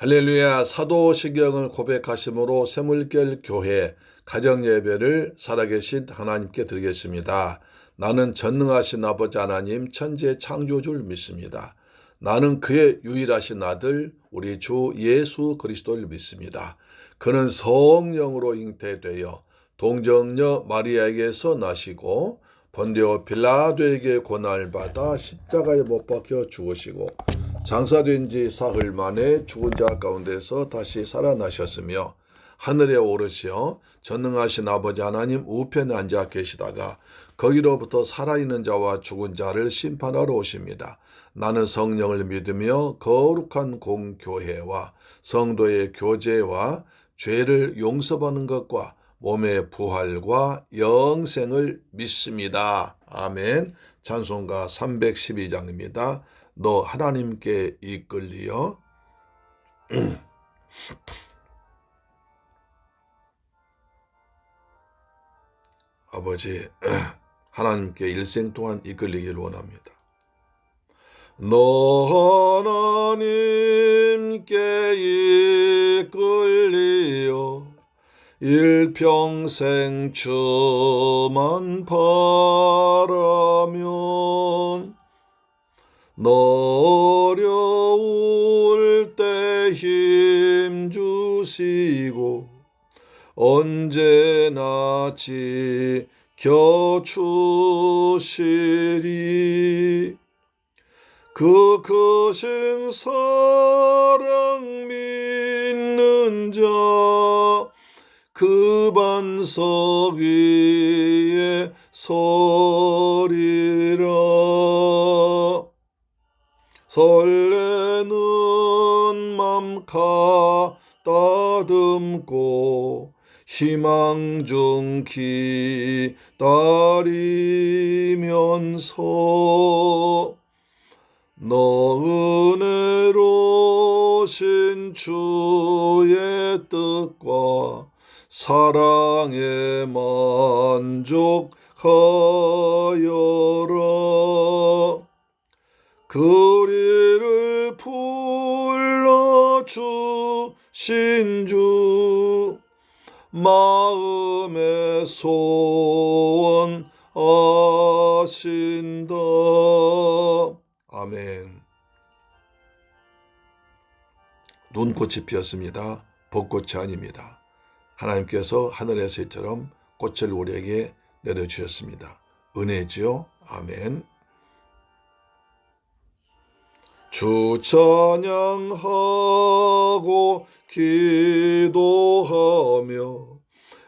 할렐루야. 사도시경을 고백하심으로 샘물결 교회 가정예배를 살아계신 하나님께 드리겠습니다. 나는 전능하신 아버지 하나님 천지의 창조주를 믿습니다. 나는 그의 유일하신 아들 우리 주 예수 그리스도를 믿습니다. 그는 성령으로 잉태되어 동정녀 마리아에게서 나시고 본디오 빌라도에게 고난을 받아 십자가에 못 박혀 죽으시고 장사된 지 사흘 만에 죽은 자 가운데서 다시 살아나셨으며 하늘에 오르시어 전능하신 아버지 하나님 우편에 앉아 계시다가 거기로부터 살아있는 자와 죽은 자를 심판하러 오십니다. 나는 성령을 믿으며 거룩한 공교회와 성도의 교제와 죄를 용서받는 것과 몸의 부활과 영생을 믿습니다. 아멘. 찬송가 312장입니다. 너 하나님께 이끌리어 아버지 하나님께 일생 동안 이끌리길 원합니다. 너 하나님께 이끌리어 일평생 주만 바라면 너 어려울 때 힘 주시고 언제나 지켜주시리. 그 크신 사랑 믿는 자 그 반석 위에 서리라. 설레는 맘 가다듬고 희망 중 기다리면서 너 은혜로신 주의 뜻과 사랑에 만족하여라. 그리를 불러주신 주 마음의 소원 아신다. 아멘. 눈꽃이 피었습니다. 벚꽃이 아닙니다. 하나님께서 하늘에서 이처럼 꽃을 우리에게 내려주셨습니다. 은혜지요. 아멘. 주 찬양하고 기도하며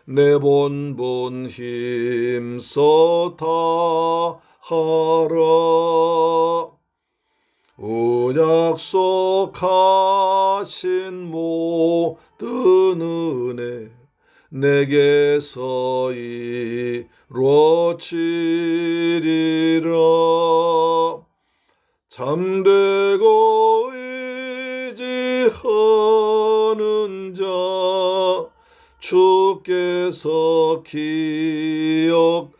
내 본분 힘써 다하라. 언약속하신 모든 은혜 내게서 이루어지리라. 잠들고 의지하는 자 주께서 기억하시리.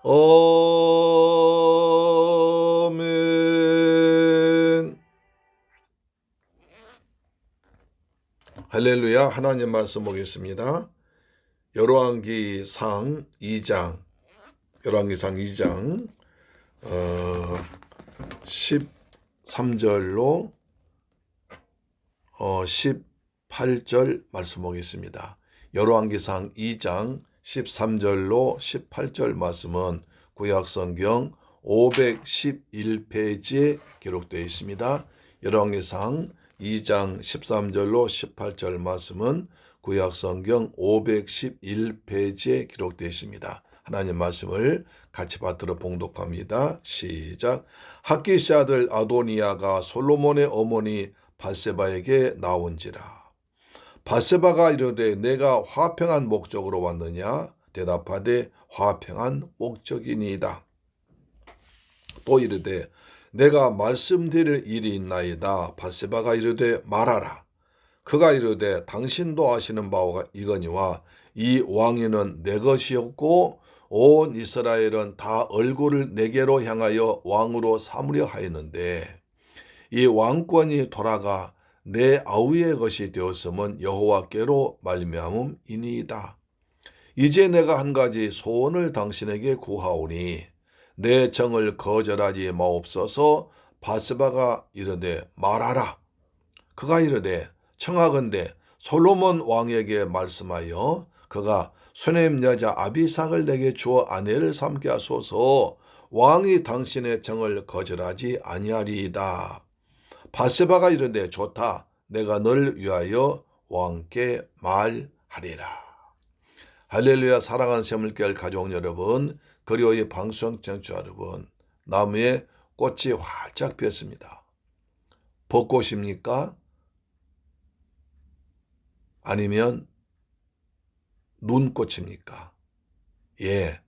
아멘. 할렐루야. 하나님 말씀 보겠습니다. 열왕기상 2장 13절로 18절 말씀 보겠습니다. 열왕기상 2장 13절로 18절 말씀은 구약성경 511페이지에 기록되어 있습니다. 열왕기상 2장 13절로 18절 말씀은 구약성경 511페이지에 기록되어 있습니다. 하나님 말씀을 같이 받들어 봉독합니다. 시작. 학기시 아들 아도니아가 솔로몬의 어머니 밧세바에게 나온지라. 밧세바가 이르되 내가 화평한 목적으로 왔느냐? 대답하되 화평한 목적이니이다. 또 이르되 내가 말씀드릴 일이 있나이다. 밧세바가 이르되 말하라. 그가 이르되 당신도 아시는 바와 이거니와 이 왕위는 내 것이었고 온 이스라엘은 다 얼굴을 내게로 향하여 왕으로 삼으려 하였는데 이 왕권이 돌아가 내 아우의 것이 되었음은 여호와께로 말미암음이니이다. 이제 내가 한 가지 소원을 당신에게 구하오니 내 정을 거절하지 마옵소서. 바세바가 이르되 말하라. 그가 이르되 청하건대 솔로몬 왕에게 말씀하여 그가 수넴 여자 아비삭을 내게 주어 아내를 삼게 하소서. 왕이 당신의 정을 거절하지 아니하리이다. 바세바가 이르되 좋다. 내가 너를 위하여 왕께 말하리라. 할렐루야. 사랑하는 샘물교회 가족 여러분, 그리고의 방송 청취자 여러분, 나무에 꽃이 활짝 피었습니다. 벚꽃입니까? 아니면 눈꽃입니까? 예,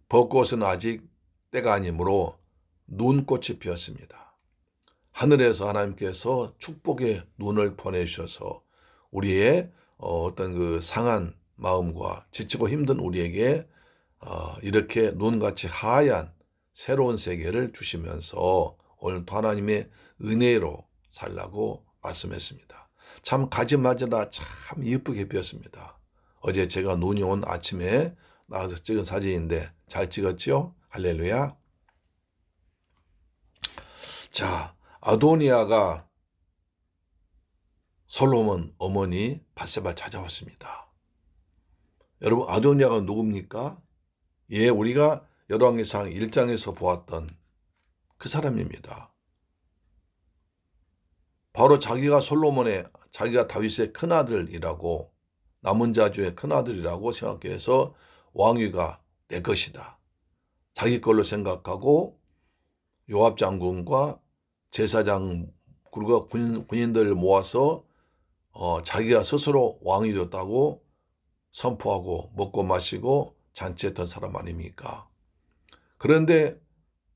벚꽃은 아직 때가 아니므로 눈꽃이 피었습니다. 하늘에서 하나님께서 축복의 눈을 보내주셔서 우리의 어떤 그 상한 마음과 지치고 힘든 우리에게 이렇게 눈같이 하얀 새로운 세계를 주시면서 오늘도 하나님의 은혜로 살라고 말씀했습니다. 참 가지마다 참 예쁘게 피었습니다. 어제 제가 눈이 온 아침에 나와서 찍은 사진인데 잘 찍었죠? 할렐루야. 자, 아도니아가 솔로몬 어머니 바세바를 찾아왔습니다. 여러분, 아도니아가 누굽니까? 예, 우리가 열왕기상 1장에서 보았던 그 사람입니다. 바로 자기가 다윗의 큰아들이라고, 남은 자주의 큰아들이라고 생각해서 왕위가 내 것이다. 자기 걸로 생각하고 요압 장군과 제사장 그리고 군인들을 모아서 자기가 스스로 왕이 됐다고 선포하고 먹고 마시고 잔치했던 사람 아닙니까? 그런데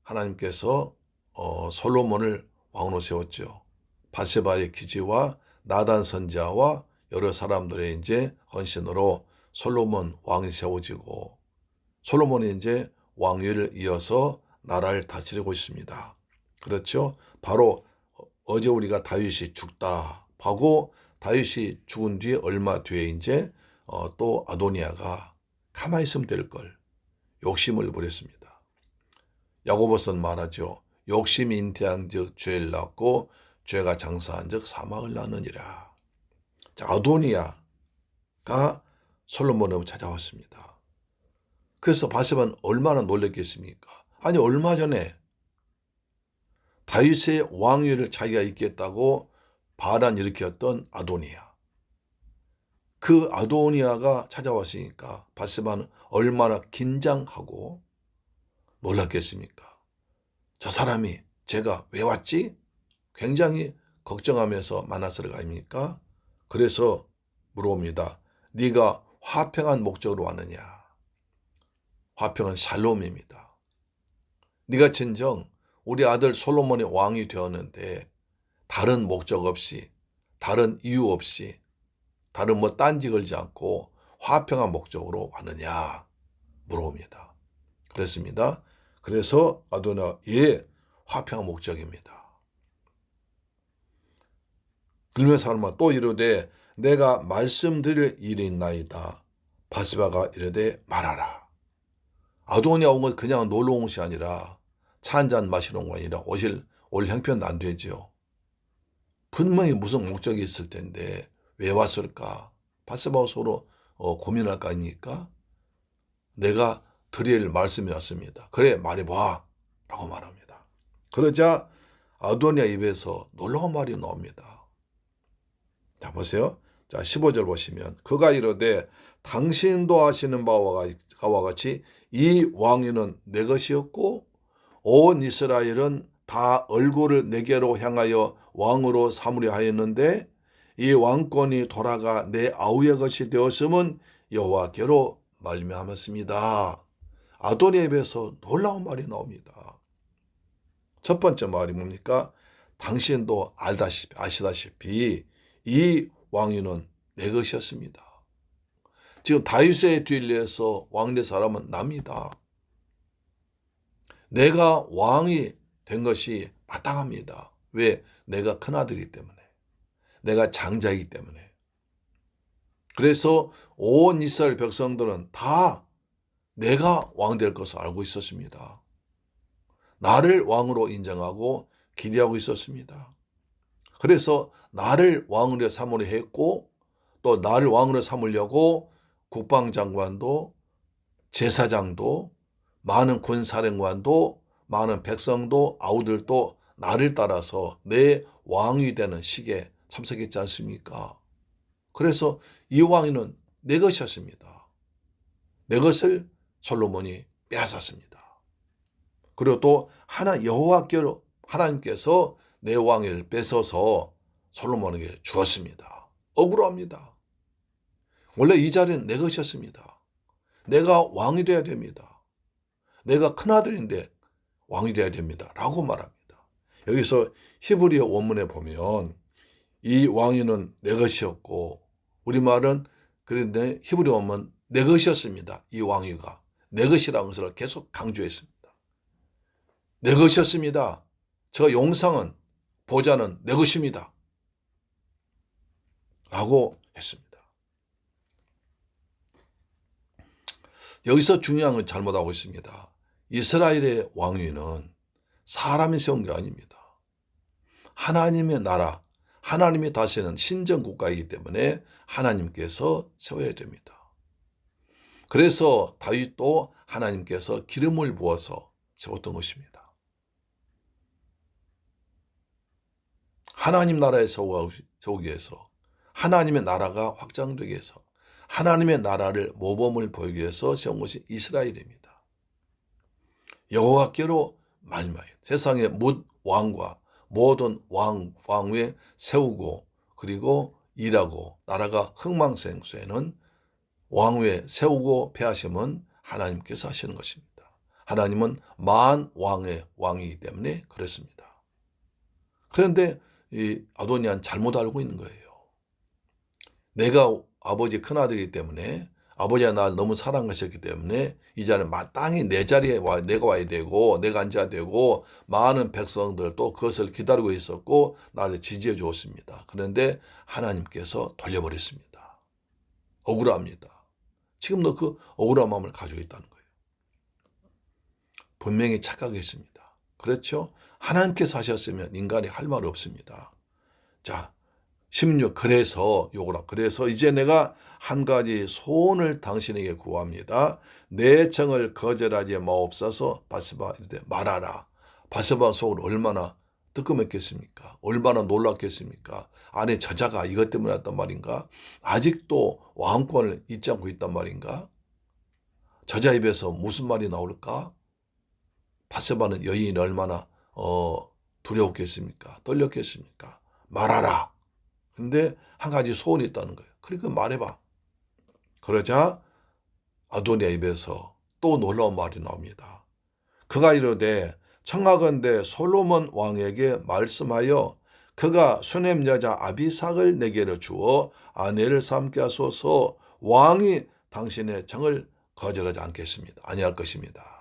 하나님께서 솔로몬을 왕으로 세웠죠. 바세바의 기지와 나단 선지자와 여러 사람들의 이제 헌신으로 솔로몬 왕이 세워지고 솔로몬이 이제 왕위를 이어서 나라를 다스리고 있습니다. 그렇죠? 바로 어제 우리가 다윗이 죽다 하고 다윗이 죽은 뒤에 얼마 뒤에 이제 또 아도니아가 가만히 있으면 될 걸 욕심을 부렸습니다. 야고보서는 말하죠. 욕심이 잉태한즉 죄를 낳고 죄가 장사한즉 사망을 낳느니라. 자, 아도니아가 솔로몬을 찾아왔습니다. 그래서 바세바는 얼마나 놀랐겠습니까? 아니, 얼마 전에 다윗의 왕위를 자기가 잇겠다고 반란 일으켰던 아도니아. 그 아도니아가 찾아왔으니까 바세바는 얼마나 긴장하고 놀랐겠습니까? 저 사람이 제가 왜 왔지? 굉장히 걱정하면서 만났을 거 아닙니까? 그래서 물어봅니다. 네가 화평한 목적으로 왔느냐? 화평은 샬롬입니다. 네가 진정 우리 아들 솔로몬의 왕이 되었는데 다른 목적 없이, 다른 이유 없이, 다른 딴지 걸지 않고 화평한 목적으로 왔느냐 물어봅니다. 그랬습니다. 그래서 아도니아, 예, 화평한 목적입니다. 그러면서 사람은 또 이르되 내가 말씀드릴 일이 있나이다. 바세바가 이르되 말하라. 아도니아 온 건 그냥 놀러 온 것이 아니라 차 한잔 마시러 온 거 아니라 올 형편도 안 되죠. 분명히 무슨 목적이 있을 텐데 왜 왔을까? 바세바와 서로 고민할 거 아닙니까? 내가 드릴 말씀이 왔습니다. 그래, 말해봐 라고 말합니다. 그러자 아도니아 입에서 놀라운 말이 나옵니다. 자, 보세요. 자, 15절 보시면 그가 이르되 당신도 아시는 바와 같이 이 왕위는 내 것이었고 온 이스라엘은 다 얼굴을 내게로 향하여 왕으로 삼으려 하였는데 이 왕권이 돌아가 내 아우의 것이 되었음은 여호와께로 말미암았습니다. 아도니아 입에서 놀라운 말이 나옵니다. 첫 번째 말이 뭡니까? 당신도 아시다시피 이 왕위는 내 것이었습니다. 지금 다윗의 뒤를 이어서 왕 될 사람은 납니다. 내가 왕이 된 것이 마땅합니다. 왜? 내가 큰아들이기 때문에. 내가 장자이기 때문에. 그래서 온 이스라엘 백성들은 다 내가 왕 될 것을 알고 있었습니다. 나를 왕으로 인정하고 기대하고 있었습니다. 그래서 나를 왕으로 삼으려 했고, 또 나를 왕으로 삼으려고 국방장관도, 제사장도, 많은 군사령관도, 많은 백성도, 아우들도 나를 따라서 내 왕이 되는 식에 참석했지 않습니까? 그래서 이 왕위는 내 것이었습니다. 내 것을 솔로몬이 빼앗았습니다. 그리고 또 여호와께로 하나님께서 내 왕위를 뺏어서 솔로몬에게 주었습니다. 억울합니다. 원래 이 자리는 내 것이었습니다. 내가 왕이 되어야 됩니다. 내가 큰아들인데 왕이 되어야 됩니다. 라고 말합니다. 여기서 히브리어 원문에 보면 이 왕위는 내 것이었고, 우리말은 그런데 히브리 원문 내 것이었습니다. 이 왕위가 내 것이라는 것을 계속 강조했습니다. 내 것이었습니다. 저 용상은, 보좌는 내 것입니다. 라고 했습니다. 여기서 중요한 건 잘못하고 있습니다. 이스라엘의 왕위는 사람이 세운 게 아닙니다. 하나님의 나라, 하나님이 다스리는 신정국가이기 때문에 하나님께서 세워야 됩니다. 그래서 다윗도 하나님께서 기름을 부어서 세웠던 것입니다. 하나님 나라에 세우기 위해서, 하나님의 나라가 확장되기 위해서, 하나님의 나라를 모범을 보이기 위해서 세운 것이 이스라엘입니다. 여호와께로 말미암아 세상의 왕과 모든 왕위에 세우고, 그리고 일하고, 나라가 흥망생수에는 왕위에 세우고 폐하심은 하나님께서 하시는 것입니다. 하나님은 만왕의 왕이기 때문에 그렇습니다. 그런데 이 아도니아는 잘못 알고 있는 거예요. 내가 아버지 큰아들이기 때문에, 아버지가 나를 너무 사랑하셨기 때문에 이 자리는 마땅히 내 자리에 내가 와야 되고, 내가 앉아야 되고, 많은 백성들도 그것을 기다리고 있었고 나를 지지해 주었습니다. 그런데 하나님께서 돌려버렸습니다. 억울합니다. 지금도 그 억울한 마음을 가지고 있다는 거예요. 분명히 착각했습니다. 그렇죠? 하나님께서 하셨으면 인간이 할 말 없습니다. 자, 16. 그래서 이제 내가 한 가지 소원을 당신에게 구합니다. 내 청을 거절하지 마옵소서. 바세바 이르되 말하라. 바세바 속으로 얼마나 뜨끔했겠습니까? 얼마나 놀랐겠습니까? 안에 저자가 이것 때문에 왔단 말인가? 아직도 왕권을 잊지 않고 있단 말인가? 저자 입에서 무슨 말이 나올까? 바세바는 여인이 얼마나 두려웠겠습니까? 떨렸겠습니까? 말하라. 근데 한 가지 소원이 있다는 거예요. 그러니까 말해봐. 그러자 아도니아 입에서 또 놀라운 말이 나옵니다. 그가 이르되 청하건대 솔로몬 왕에게 말씀하여 그가 수넴 여자 아비삭을 내게로 주어 아내를 삼게 하소서. 왕이 당신의 청을 거절하지 않겠습니다. 아니할 것입니다.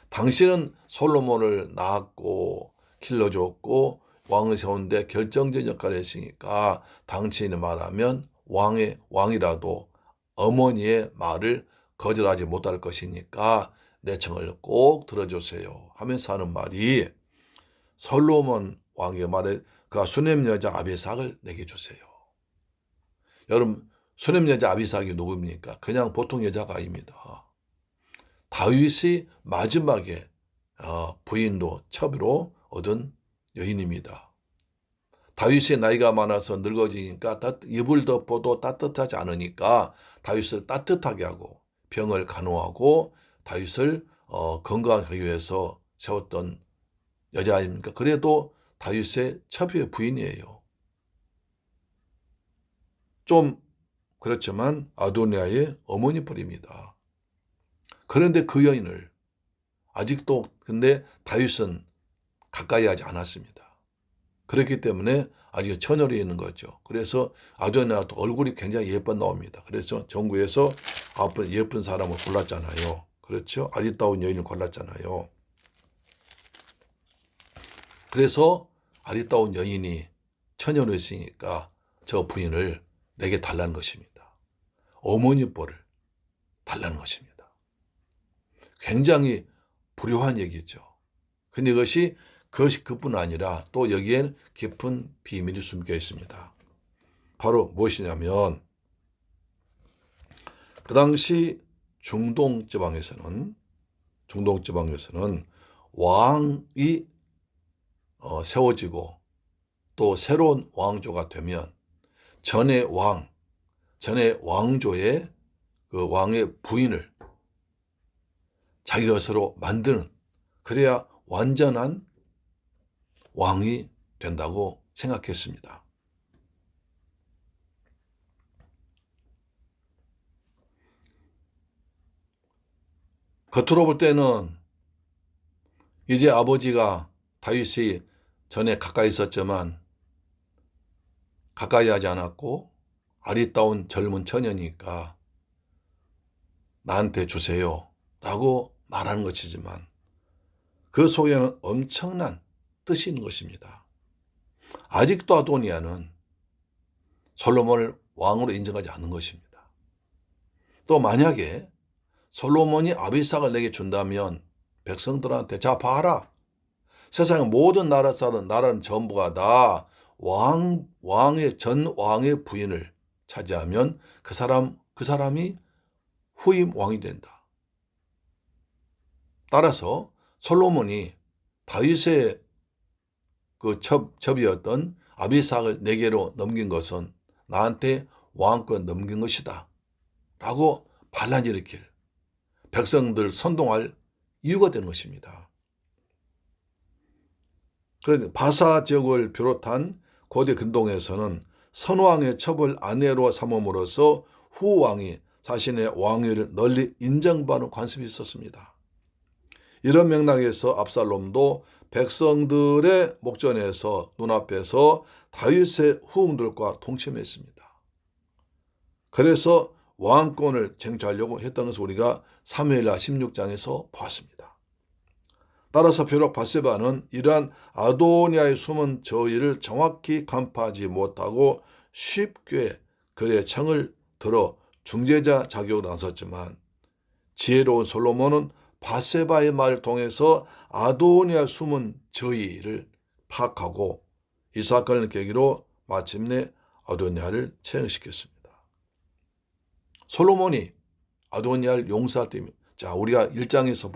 당신은 솔로몬을 낳았고 길러줬고 왕을 세우는데 결정적인 역할을 했으니까 당신이 말하면 왕이라도 어머니의 말을 거절하지 못할 것이니까 내 청을 꼭 들어주세요 하면서 하는 말이, 솔로몬 왕의 말에 그가 수넴 여자 아비삭을 내게 주세요. 여러분, 수넴 여자 아비삭이 누굽니까? 그냥 보통 여자가 아닙니다. 다윗이 마지막에 부인도 첩으로 얻은 여인입니다. 다윗이 나이가 많아서 늙어지니까 이불 덮어도 따뜻하지 않으니까 다윗을 따뜻하게 하고 병을 간호하고 다윗을 건강하기 위해서 세웠던 여자 아닙니까? 그래도 다윗의 첩의 부인이에요. 좀 그렇지만 아도니아의 어머니 뻘입니다. 그런데 그 여인을 아직도, 근데 다윗은 가까이 하지 않았습니다. 그렇기 때문에 아직 처녀로 있는 거죠. 그래서 아도니아도 얼굴이 굉장히 예뻐 나옵니다. 그래서 정부에서 예쁜 사람을 골랐잖아요. 그렇죠? 아리따운 여인을 골랐잖아요. 그래서 아리따운 여인이 처녀로 있으니까 저 부인을 내게 달라는 것입니다. 어머니 뻘을 달라는 것입니다. 굉장히 불효한 얘기죠. 근데 그것이 그뿐 아니라 또 여기엔 깊은 비밀이 숨겨 있습니다. 바로 무엇이냐면 그 당시 중동 지방에서는 왕이 세워지고 또 새로운 왕조가 되면 전의 왕조의 그 왕의 부인을 자기 것으로 만드는, 그래야 완전한 왕이 된다고 생각했습니다. 겉으로 볼 때는 이제 아버지가 다윗이 전에 가까이 있었지만 가까이 하지 않았고 아리따운 젊은 처녀니까 나한테 주세요 라고 말하는 것이지만 그 속에는 엄청난 뜻이 있는 것입니다. 아직도 아도니아는 솔로몬을 왕으로 인정하지 않는 것입니다. 또 만약에 솔로몬이 아비삭을 내게 준다면 백성들한테 자 봐라, 세상의 모든 나라는 전부가 다 전 왕의 부인을 차지하면 그 사람이 후임 왕이 된다. 따라서 솔로몬이 다윗의 그 첩이었던 아비삭을 내게로 넘긴 것은 나한테 왕권 넘긴 것이다 라고 반란 일으킬, 백성들 선동할 이유가 되는 것입니다. 그런데 바사 지역을 비롯한 고대 근동에서는 선왕의 첩을 아내로 삼음으로써 후왕이 자신의 왕위를 널리 인정받는 관습이 있었습니다. 이런 맥락에서 압살롬도 백성들의 목전에서 눈앞에서 다윗의 후궁들과 동침했습니다. 그래서 왕권을 쟁취하려고 했던 것을 우리가 사무엘하 16장에서 보았습니다. 따라서 비록 밧세바는 이러한 아도니아의 숨은 저의를 정확히 간파하지 못하고 쉽게 그의 창을 들어 중재자 자격을 나섰지만 지혜로운 솔로몬은 밧세바의 말을 통해서 아도니아 숨은 저의를 파악하고 이 사건을 계기로 마침내 아도니아를 처형시켰습니다. 솔로몬이 아도니아를 용서할 때, 자, 우리가 1장에서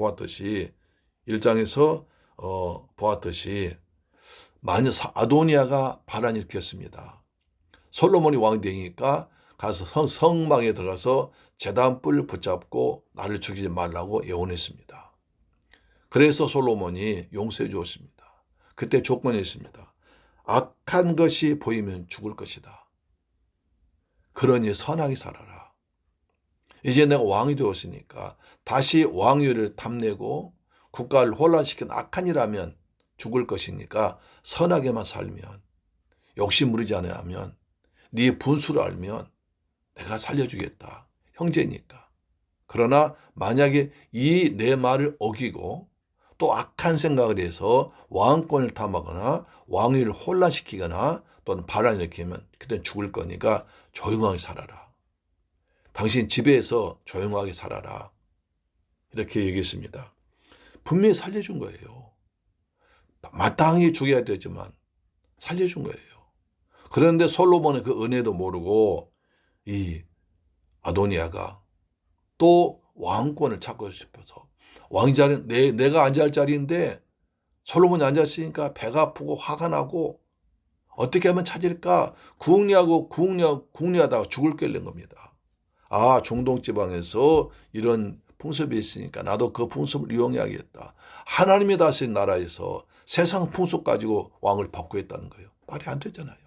보았듯이 만약 아도니아가 반란을 일으켰습니다. 솔로몬이 왕이 되니까 가서 성막에 들어가서 제단뿔을 붙잡고 나를 죽이지 말라고 예언했습니다. 그래서 솔로몬이 용서해 주었습니다. 그때 조건이 있습니다. 악한 것이 보이면 죽을 것이다. 그러니 선하게 살아라. 이제 내가 왕이 되었으니까 다시 왕위를 탐내고 국가를 혼란시킨 악한 일하면 죽을 것이니까 선하게만 살면, 욕심 부리지 않으면, 네 분수를 알면 내가 살려주겠다. 형제니까. 그러나 만약에 이 내 말을 어기고 또 악한 생각을 해서 왕권을 탐하거나 왕위를 혼란시키거나 또는 반란을 일으키면 그때 죽을 거니까 조용하게 살아라. 당신 집에서 조용하게 살아라. 이렇게 얘기했습니다. 분명히 살려준 거예요. 마땅히 죽여야 되지만 살려준 거예요. 그런데 솔로몬의 그 은혜도 모르고 이 아도니아가 또 왕권을 찾고 싶어서 왕 자리, 내가 앉을 자리인데 솔로몬이 앉았으니까 배가 아프고 화가 나고 어떻게 하면 찾을까 궁리하다가 죽을 꿰는 겁니다. 아, 중동 지방에서 이런 풍습이 있으니까 나도 그 풍습을 이용해야겠다. 하나님이 다스린 나라에서 세상 풍습 가지고 왕을 바꾸겠다는 거예요. 말이 안 되잖아요.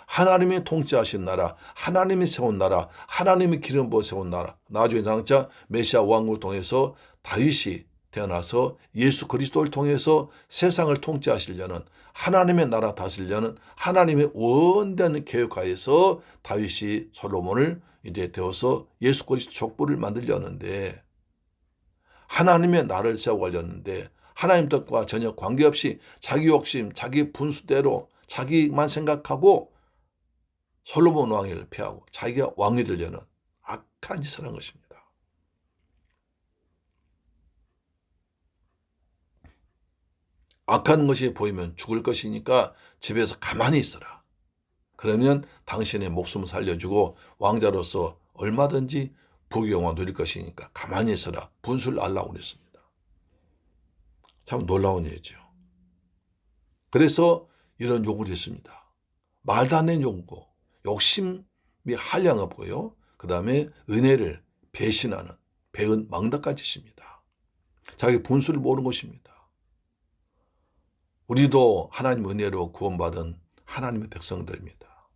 하나님이 통치하신 나라, 하나님이 세운 나라, 하나님이 기름 부어 세운 나라, 나중에 장차 메시아 왕국을 통해서 다윗이 태어나서 예수 그리스도를 통해서 세상을 통치하시려는 하나님의 나라 다스리려는 하나님의 원대한 계획하에서 다윗이 솔로몬을 이제 되어서 예수 그리스도 족보를 만들려는데 하나님의 나라를 세워가려는데 하나님 뜻과 전혀 관계없이 자기 욕심, 자기 분수대로 자기만 생각하고 솔로몬 왕위를 피하고 자기가 왕이 되려는 악한 짓을 한 것입니다. 악한 것이 보이면 죽을 것이니까 집에서 가만히 있어라. 그러면 당신의 목숨을 살려주고 왕자로서 얼마든지 부귀영화 누릴 것이니까 가만히 있어라. 분수를 알라고 그랬습니다. 참 놀라운 일이죠. 그래서 이런 요구를 했습니다. 말도 안 되는 요구, 욕심이 한량 없고요. 그 다음에 은혜를 배신하는 배은 망덕까지 있습니다. 자기 분수를 모르는 것입니다. 우리도 하나님 은혜로 구원받은 하나님의 백성들입니다.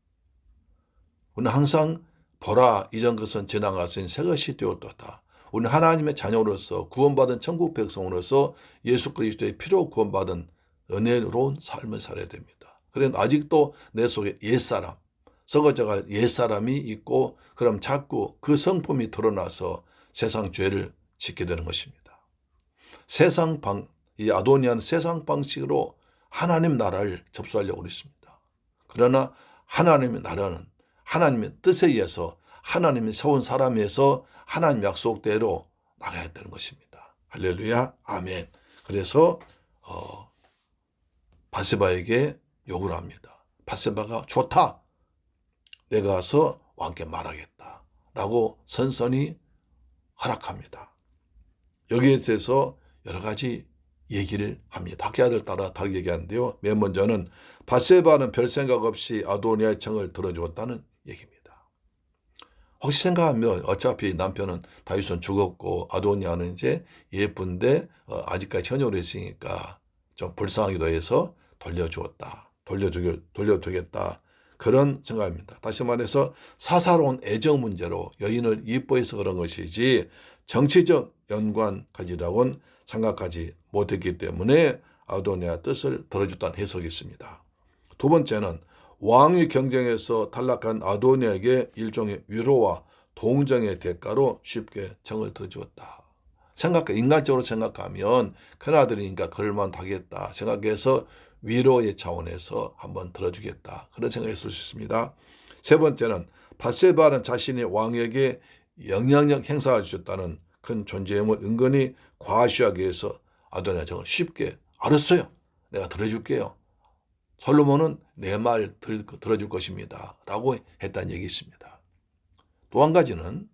우리는 항상 보라 이전 것은 지나갔으니 새 것이 되었도다. 우리는 하나님의 자녀로서 구원받은 천국 백성으로서 예수 그리스도의 피로 구원받은 은혜로운 삶을 살아야 됩니다. 그런데 아직도 내 속에 옛사람, 썩어져갈 옛사람이 있고 그럼 자꾸 그 성품이 드러나서 세상 죄를 짓게 되는 것입니다. 이 아도니아는 세상 방식으로 하나님 나라를 접수하려고 그랬습니다. 그러나 하나님의 나라는 하나님의 뜻에 의해서 하나님이 세운 사람에서 하나님 약속대로 나가야 되는 것입니다. 할렐루야, 아멘. 그래서 바세바에게 요구를 합니다. 바세바가 좋다. 내가 가서 왕께 말하겠다. 라고 선선히 허락합니다. 여기에 대해서 여러 가지 얘기를 합니다. 학자들 따라 다르게 얘기하는데요. 맨 먼저는 바세바는 별 생각 없이 아도니아의 청을 들어주었다는 얘기입니다. 혹시 생각하면 어차피 남편은 다윗은 죽었고 아도니아는 이제 예쁜데 아직까지 처녀로 있으니까 좀 불쌍하기도 해서 돌려주겠다. 그런 생각입니다. 다시 말해서 사사로운 애정 문제로 여인을 이뻐해서 그런 것이지 정치적 연관 가지라고는 생각하지 못했기 때문에 아도니아 뜻을 들어줬다는 해석이 있습니다. 두 번째는 왕위 경쟁에서 탈락한 아도니아에게 일종의 위로와 동정의 대가로 쉽게 청을 들어주었다. 인간적으로 생각하면 큰아들이니까 그럴만 하겠다 생각해서 위로의 차원에서 한번 들어주겠다. 그런 생각이 있을 수 있습니다. 세 번째는 바세바는 자신이 왕에게 영향력 행사할 수 있다는 큰 존재임을 은근히 과시하기 위해서 아도니아 청을 쉽게 알았어요. 내가 들어줄게요. 솔로몬은 내 말 들어줄 것입니다. 라고 했다는 얘기 있습니다. 또 한 가지는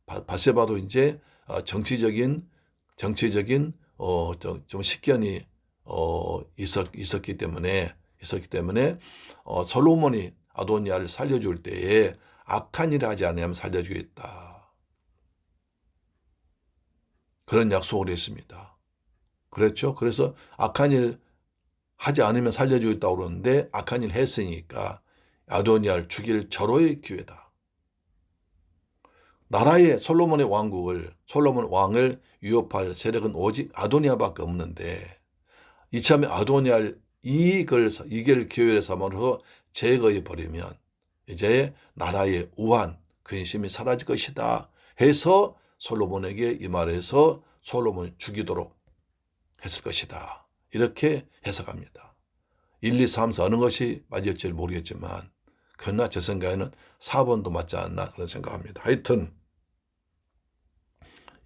바세바도 이제 정치적인 좀 식견이 있었기 때문에 솔로몬이 아도니아를 살려줄 때에 악한 일을 하지 않으면 살려주겠다. 그런 약속을 했습니다. 그렇죠? 그래서 악한 일 하지 않으면 살려주겠다고 그러는데 악한 일 했으니까 아도니아를 죽일 절호의 기회다. 나라의 솔로몬 왕을 위협할 세력은 오직 아도니아밖에 없는데 이참에 아도니아를 이길 기회를 삼아서 제거해 버리면 이제 나라의 우환, 근심이 사라질 것이다 해서 솔로몬에게 이 말에서 솔로몬을 죽이도록 했을 것이다. 이렇게 해석합니다. 1, 2, 3, 4 어느 것이 맞을지 모르겠지만 그러나 제 생각에는 4번도 맞지 않나 그런 생각합니다. 하여튼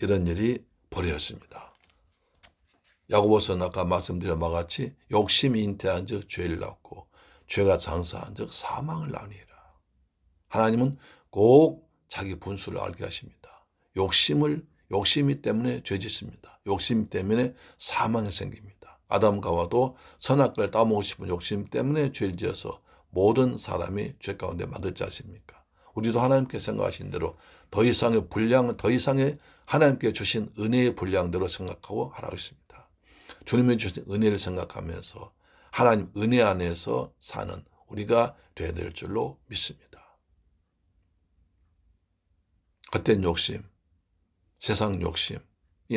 이런 일이 벌어졌습니다. 야고보서는 아까 말씀드린 바와 같이 욕심이 잉태한 즉 죄를 낳고 죄가 장사한 즉 사망을 낳으니라. 하나님은 꼭 자기 분수를 알게 하십니다. 욕심이 때문에 죄 짓습니다. 욕심 때문에 사망이 생깁니다. 아담과 하와도 선악과를 따먹고 싶은 욕심 때문에 죄를 지어서 모든 사람이 죄 가운데 만들지 않습니까? 우리도 하나님께 생각하신 대로 더 이상의 하나님께 주신 은혜의 분량대로 생각하고 하라고 했습니다. 주님이 주신 은혜를 생각하면서 하나님 은혜 안에서 사는 우리가 되어야 될 줄로 믿습니다. 헛된 욕심, 세상 욕심이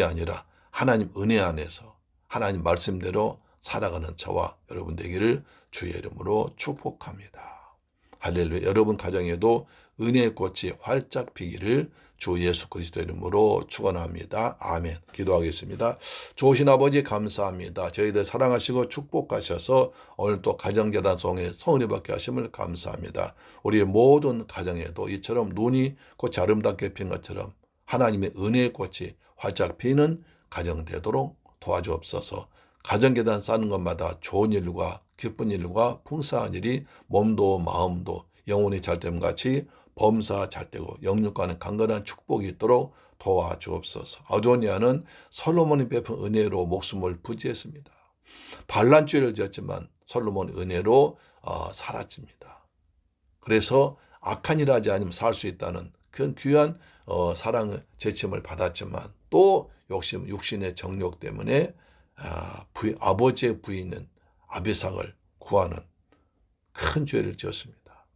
아니라 하나님 은혜 안에서 하나님 말씀대로 살아가는 저와 여러분 되기를 주의 이름으로 축복합니다. 할렐루야. 여러분 가정에도 은혜의 꽃이 활짝 피기를 주 예수 그리스도 이름으로 축원합니다. 아멘. 기도하겠습니다. 좋으신 아버지 감사합니다. 저희들 사랑하시고 축복하셔서 오늘 또 가정재단 송에 성은혜 받게 하심을 감사합니다. 우리의 모든 가정에도 이처럼 눈이 꽃이 아름답게 핀 것처럼 하나님의 은혜의 꽃이 활짝 피는 가정 되도록 도와주옵소서. 가정재단 쌓는 것마다 좋은 일과 기쁜 일과 풍성한 일이 몸도 마음도 영혼이 잘됨 같이 범사 잘되고 영육과는 강건한 축복이 있도록 도와주옵소서. 아도니아는 솔로몬이 베푼 은혜로 목숨을 부지했습니다. 반란죄를 지었지만 솔로몬 은혜로 사라집니다. 그래서 악한 일 하지 않으면 살 수 있다는 그런 귀한 사랑의 제침을 받았지만 또 욕심, 육신의 정욕 때문에 아버지의 부인은 아비삭을 구하는 큰 죄를 지었습니다.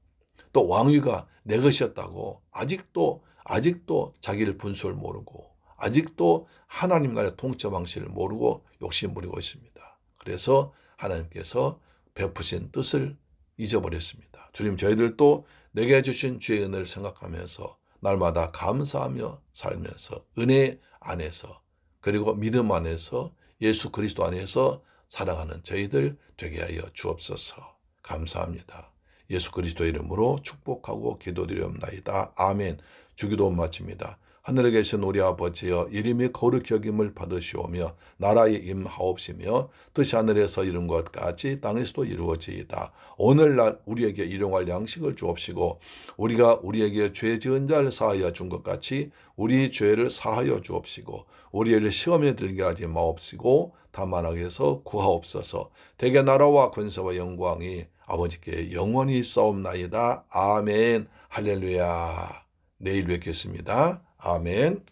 또 왕위가 내 것이었다고 아직도 자기를 분수를 모르고 아직도 하나님 나라의 통치 방식을 모르고 욕심 부리고 있습니다. 그래서 하나님께서 베푸신 뜻을 잊어버렸습니다. 주님, 저희들도 내게 주신 주의 은혜를 생각하면서 날마다 감사하며 살면서 은혜 안에서 그리고 믿음 안에서 예수 그리스도 안에서 살아가는 저희들 되게 하여 주옵소서. 감사합니다. 예수 그리스도 이름으로 축복하고 기도드리옵나이다. 아멘. 주기도 마칩니다. 하늘에 계신 우리 아버지여, 이름이 거룩히 여김을 받으시오며 나라에 임하옵시며 뜻이 하늘에서 이룬 것 같이 땅에서도 이루어지이다. 오늘날 우리에게 일용할 양식을 주옵시고 우리가 우리에게 죄 지은 자를 사하여 준 것 같이 우리 죄를 사하여 주옵시고 우리를 시험에 들게 하지 마옵시고 다만 악에서 구하옵소서. 대개 나라와 권세와 영광이 아버지께 영원히 있사옵나이다. 아멘. 할렐루야. 내일 뵙겠습니다. 아멘.